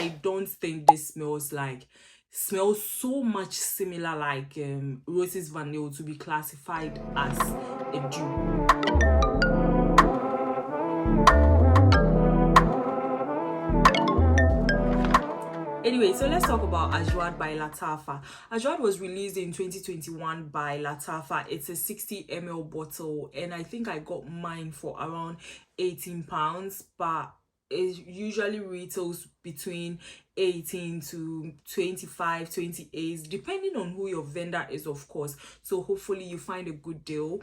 I don't think this smells so much similar like Rose's Vanilla to be classified as a dupe. Anyway, so let's talk about Ajwad by Lattafa. Ajwad was released in 2021 by Lattafa. It's a 60 ml bottle, and I think I got mine for around £18, but it usually retails between 18 to 25, 28, depending on who your vendor is, of course. So hopefully you find a good deal.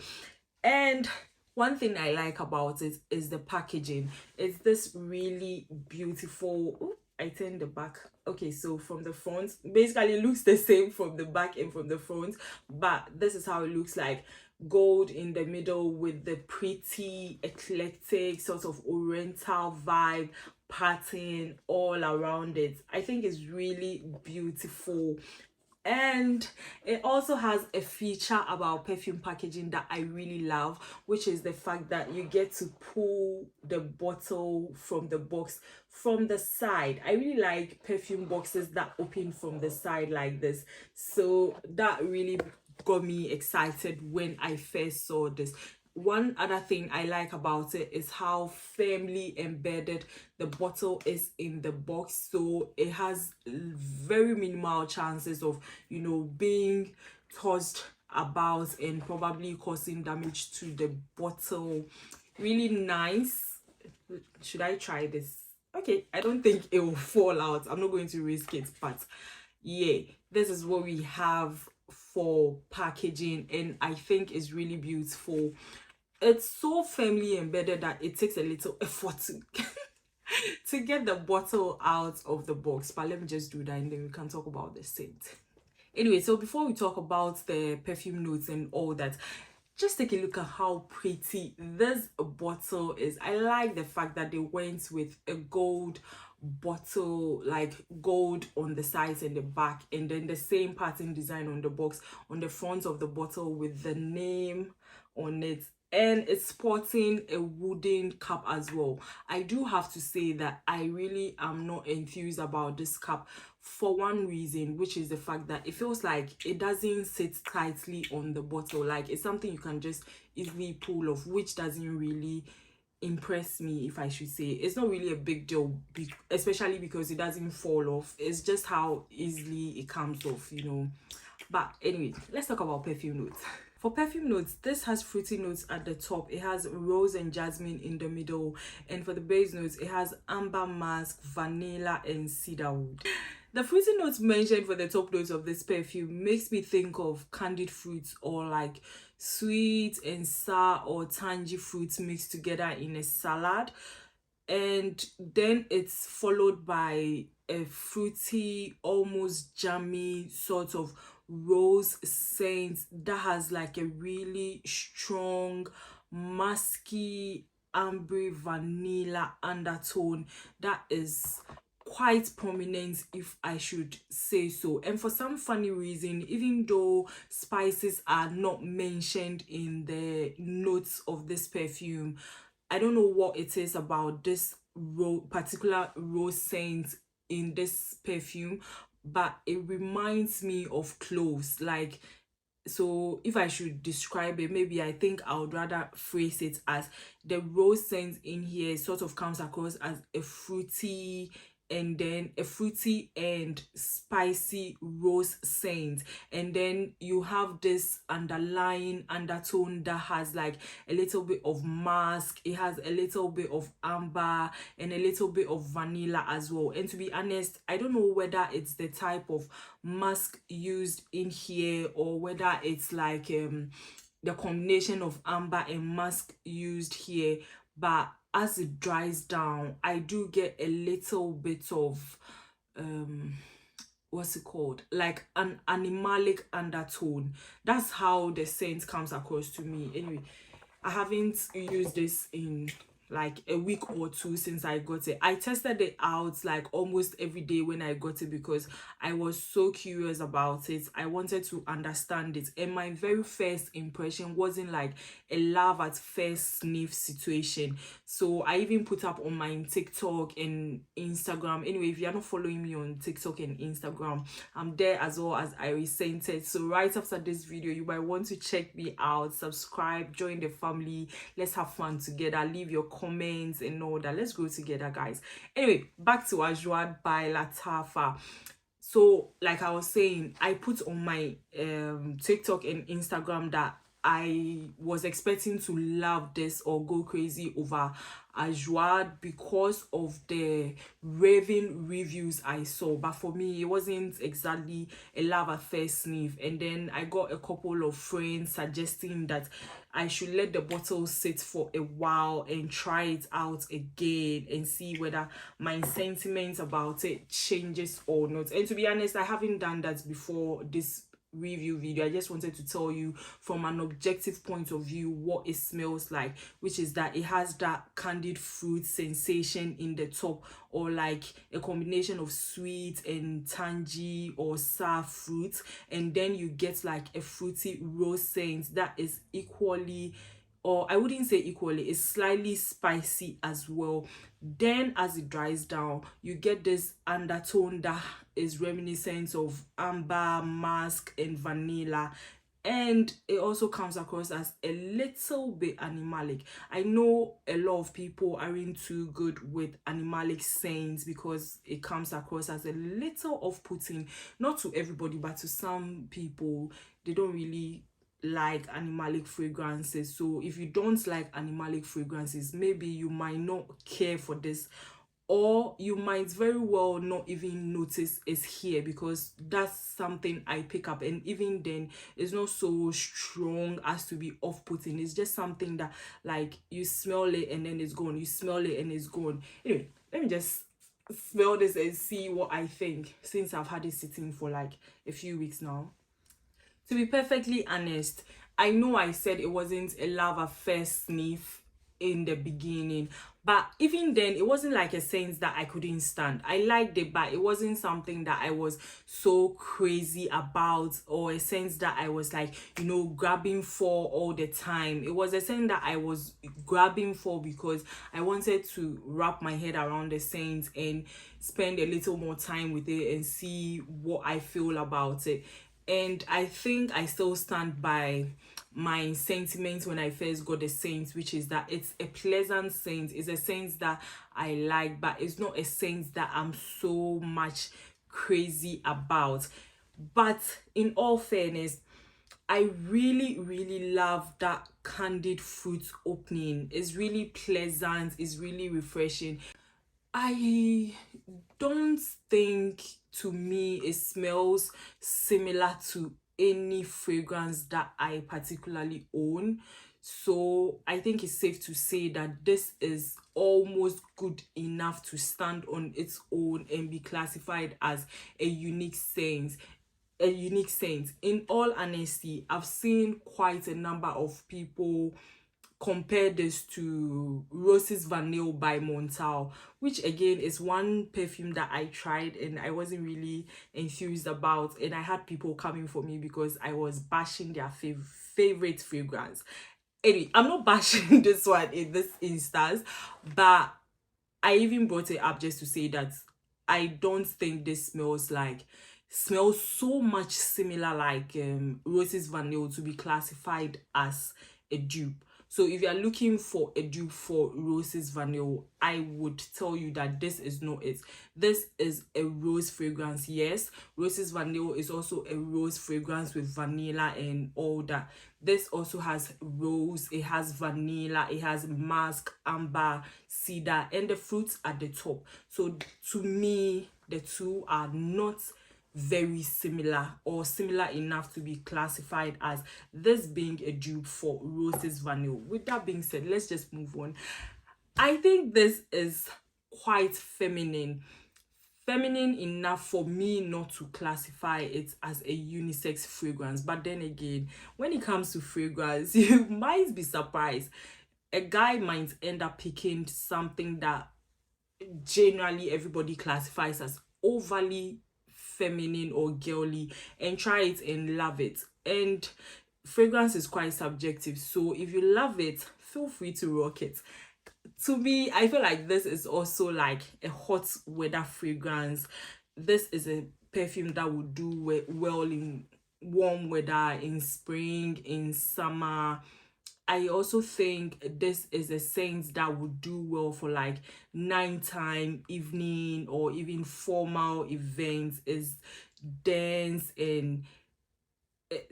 And one thing I like about it is the packaging. It's this really beautiful. Ooh, I turn the back. Okay, so from the front, basically it looks the same from the back and from the front, but this is how it looks like. Gold in the middle with the pretty eclectic sort of oriental vibe pattern all around it. I think it's really beautiful. And it also has a feature about perfume packaging that I really love, which is the fact that you get to pull the bottle from the box from the side. I really like perfume boxes that open from the side like this, so that really got me excited when I first saw this. One other thing I like about it is how firmly embedded the bottle is in the box, so it has very minimal chances of, you know, being tossed about and probably causing damage to the bottle. Really nice. Should I try this? Okay, I don't think it will fall out. I'm not going to risk it, but yeah, this is what we have for packaging, and I think it's really beautiful. It's so firmly embedded that it takes a little effort to get the bottle out of the box, but let me just do that and then we can talk about the scent. Anyway, so before we talk about the perfume notes and all that, just take a look at how pretty this bottle is. I like the fact that they went with a gold bottle, like gold on the sides and the back, and then the same pattern design on the box on the front of the bottle with the name on it, and it's sporting a wooden cap as well. I do have to say that I really am not enthused about this cap for one reason, which is the fact that it feels like it doesn't sit tightly on the bottle. Like, it's something you can just easily pull off, which doesn't really impress me, if I should say. It's not really a big deal, especially because it doesn't fall off. It's just how easily it comes off, you know. But anyway, let's talk about perfume notes. For perfume notes, this has fruity notes at the top. It has rose and jasmine in the middle. And for the base notes, it has amber musk, vanilla, and cedarwood. The fruity notes mentioned for the top notes of this perfume makes me think of candied fruits, or like sweet and sour or tangy fruits mixed together in a salad. And then it's followed by a fruity, almost jammy sort of rose scent that has like a really strong, musky, amber vanilla undertone that is quite prominent, if I should say so. And for some funny reason, even though spices are not mentioned in the notes of this perfume, I don't know what it is about this particular rose scent in this perfume, but it reminds me of cloves. Like, so if I should describe it, maybe I think I would rather phrase it as the rose scent in here sort of comes across as a fruity and spicy rose scent, and then you have this underlying undertone that has like a little bit of musk, it has a little bit of amber and a little bit of vanilla as well. And to be honest, I don't know whether it's the type of musk used in here or whether it's like the combination of amber and musk used here, but as it dries down, I do get a little bit of what's it called, like an animalic undertone. That's how the scent comes across to me. Anyway, I haven't used this in like a week or two since I got it. I tested it out like almost every day when I got it because I was so curious about it. I wanted to understand it, and my very first impression wasn't like a love at first sniff situation. So I even put up on my TikTok and Instagram. Anyway, if you're not following me on TikTok and Instagram, I'm there as well as Iriscented. So right after this video, you might want to check me out, subscribe, join the family. Let's have fun together. Leave your comments and all that. Let's grow together, guys. Anyway, back to Ajwad by Lattafa. So like I was saying, I put on my TikTok and Instagram that I was expecting to love this or go crazy over Ajwad because of the raving reviews I saw. But for me, it wasn't exactly a love at first sniff. And then I got a couple of friends suggesting that I should let the bottle sit for a while and try it out again and see whether my sentiments about it changes or not. And to be honest, I haven't done that before this review video. I just wanted to tell you from an objective point of view what it smells like, which is that it has that candied fruit sensation in the top, or like a combination of sweet and tangy or sour fruit, and then you get like a fruity rose scent that is equally, or I wouldn't say equally, it's slightly spicy as well. Then as it dries down, you get this undertone that is reminiscent of amber, musk, and vanilla. And it also comes across as a little bit animalic. I know a lot of people aren't too good with animalic scents because it comes across as a little off-putting. Not to everybody, but to some people, they don't really like animalic fragrances. So if you don't like animalic fragrances, maybe you might not care for this, or you might very well not even notice it's here, because that's something I pick up, and even then it's not so strong as to be off-putting. It's just something that like you smell it and then it's gone, you smell it and it's gone. Anyway, let me just smell this and see what I think, since I've had it sitting for like a few weeks now. To be perfectly honest, I know I said it wasn't a love at first sniff in the beginning, but even then it wasn't like a scent that I couldn't stand. I liked it, but it wasn't something that I was so crazy about, or a scent that I was like, you know, grabbing for all the time. It was a scent that I was grabbing for because I wanted to wrap my head around the scent and spend a little more time with it and see what I feel about it. And I think I still stand by my sentiments when I first got the scent, which is that it's a pleasant scent. It's a scent that I like, but it's not a scent that I'm so much crazy about. But in all fairness, I really love that candied fruit opening. It's really pleasant, it's really refreshing. I don't think, to me, it smells similar to any fragrance that I particularly own. So I think it's safe to say that this is almost good enough to stand on its own and be classified as a unique scent. In all honesty, I've seen quite a number of people compare this to Roses Vanille by Montal, which again is one perfume that I tried and I wasn't really enthused about, and I had people coming for me because I was bashing their favorite fragrance. Anyway, I'm not bashing this one in this instance, but I even brought it up just to say that I don't think this smells so much similar like Roses Vanille to be classified as a dupe. So if you are looking for a dupe for Roses Vanille, I would tell you that this is not it. This is a rose fragrance. Yes, Roses Vanille is also a rose fragrance with vanilla and all that. This also has rose, it has vanilla, it has musk, amber, cedar, and the fruits at the top. So to me, the two are not very similar, or similar enough to be classified as this being a dupe for Roses Vanille. With that being said, let's just move on. I think this is quite feminine enough for me not to classify it as a unisex fragrance. But then again, when it comes to fragrance, you might be surprised. a guy might end up picking something that generally everybody classifies as overly feminine or girly and try it and love it. And fragrance is quite subjective, so if you love it, feel free to rock it. To me, I feel like this is also like a hot weather fragrance. This is a perfume that would do well in warm weather, in spring, in summer. I also think this is a scent that would do well for like nighttime, evening, or even formal events. Is dense and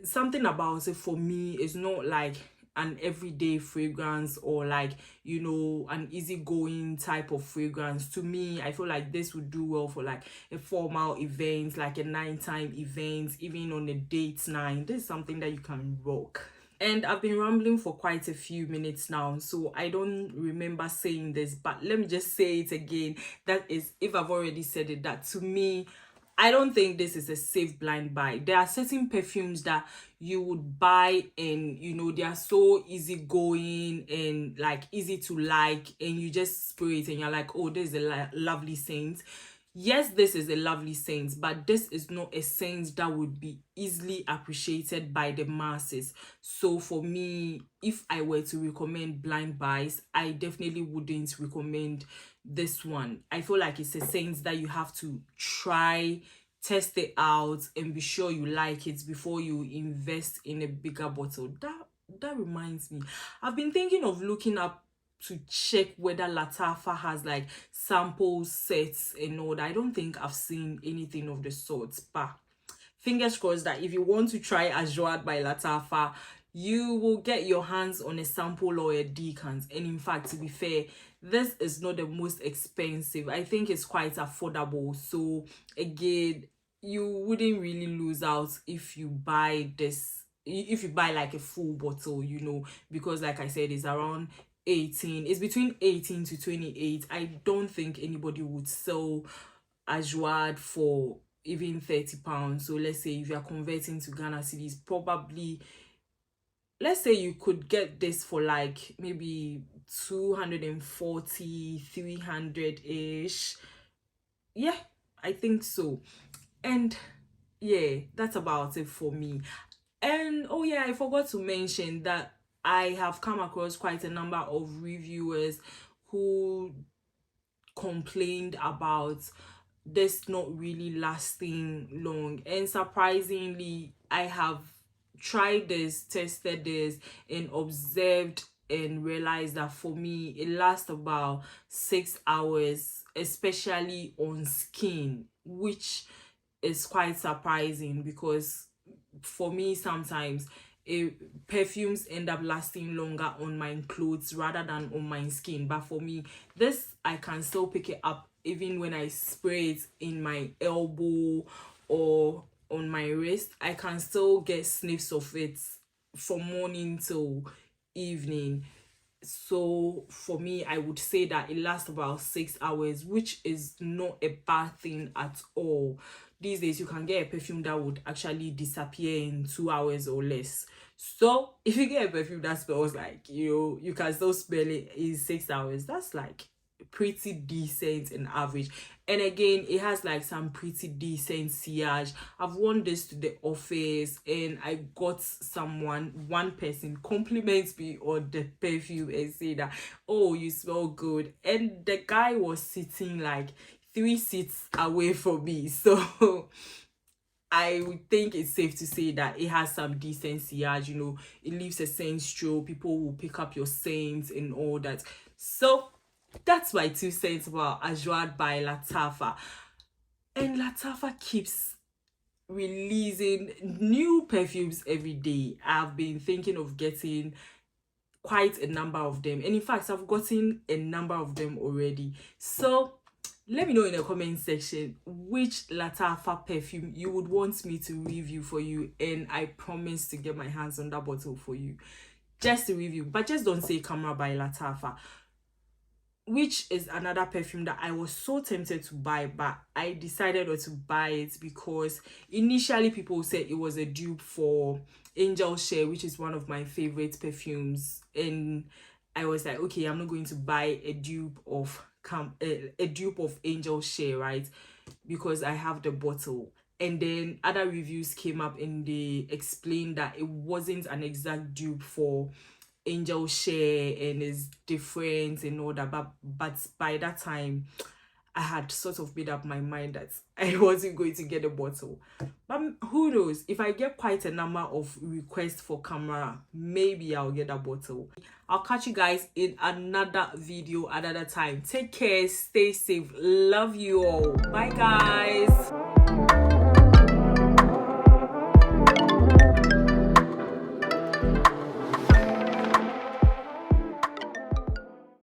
something about it for me is not like an everyday fragrance or like, you know, an easygoing type of fragrance. To me, I feel like this would do well for like a formal event, like a nighttime event, even on a date night. This is something that you can rock. And I've been rambling for quite a few minutes now, so I don't remember saying this, but let me just say it again. That is, if I've already said it, that to me, I don't think this is a safe blind buy. There are certain perfumes that you would buy and, you know, they are so easygoing and like easy to like, and you just spray it and you're like, oh, this is a lovely scent. Yes, this is a lovely scent, but this is not a scent that would be easily appreciated by the masses. So for me, if I were to recommend blind buys, I definitely wouldn't recommend this one. I feel like it's a scent that you have to try, test it out, and be sure you like it before you invest in a bigger bottle. That reminds me, I've been thinking of looking up to check whether Lattafa has like sample sets and all that. I don't think I've seen anything of the sort, but fingers crossed that if you want to try Ajwad by Lattafa, you will get your hands on a sample or a decant. And in fact, to be fair, this is not the most expensive. I think it's quite affordable. So again, you wouldn't really lose out if you buy this, if you buy like a full bottle, you know, because like I said, it's around 18, it's between 18 to 28. I don't think anybody would sell Ajwad for even 30 pounds. So let's say if you are converting to Ghana cedis, probably, let's say you could get this for like maybe 240, 300 ish. Yeah, I think so. And yeah, that's about it for me. And oh yeah, I forgot to mention that I have come across quite a number of reviewers who complained about this not really lasting long. And surprisingly, I have tried this, tested this, and observed and realized that for me, it lasts about 6 hours, especially on skin, which is quite surprising because for me sometimes perfumes end up lasting longer on my clothes rather than on my skin. But for me, this, I can still pick it up even when I spray it in my elbow or on my wrist. I can still get sniffs of it from morning till evening. So for me, I would say that it lasts about 6 hours, which is not a bad thing at all. These days you can get a perfume that would actually disappear in 2 hours or less. So if you get a perfume that smells like you can still smell it in 6 hours, that's like pretty decent and average. And again, it has like some pretty decent sillage. I've worn this to the office and I got one person compliments me on the perfume and say that, oh, you smell good. And the guy was sitting like 3 seats away from me. So I would think it's safe to say that it has some decent sillage, you know, it leaves a scent trail, people will pick up your scents and all that. So that's my 2 cents about Ajwad by Lattafa. And Lattafa keeps releasing new perfumes every day. I've been thinking of getting quite a number of them. And in fact, I've gotten a number of them already. So let me know in the comment section which Lattafa perfume you would want me to review for you. And I promise to get my hands on that bottle for you. Just to review. But just don't say Camera by Lattafa, which is another perfume that I was so tempted to buy, but I decided not to buy it because initially people said it was a dupe for Angel Share, which is one of my favorite perfumes, and I was like, okay, I'm not going to buy a dupe of a dupe of Angel Share, right? Because I have the bottle. And then other reviews came up and they explained that it wasn't an exact dupe for Angel Share and is different and all that. But by that time, I had sort of made up my mind that I wasn't going to get a bottle. But who knows? If I get quite a number of requests for camera, maybe I'll get a bottle. I'll catch you guys in another video another time. Take care, stay safe, love you all. Bye guys.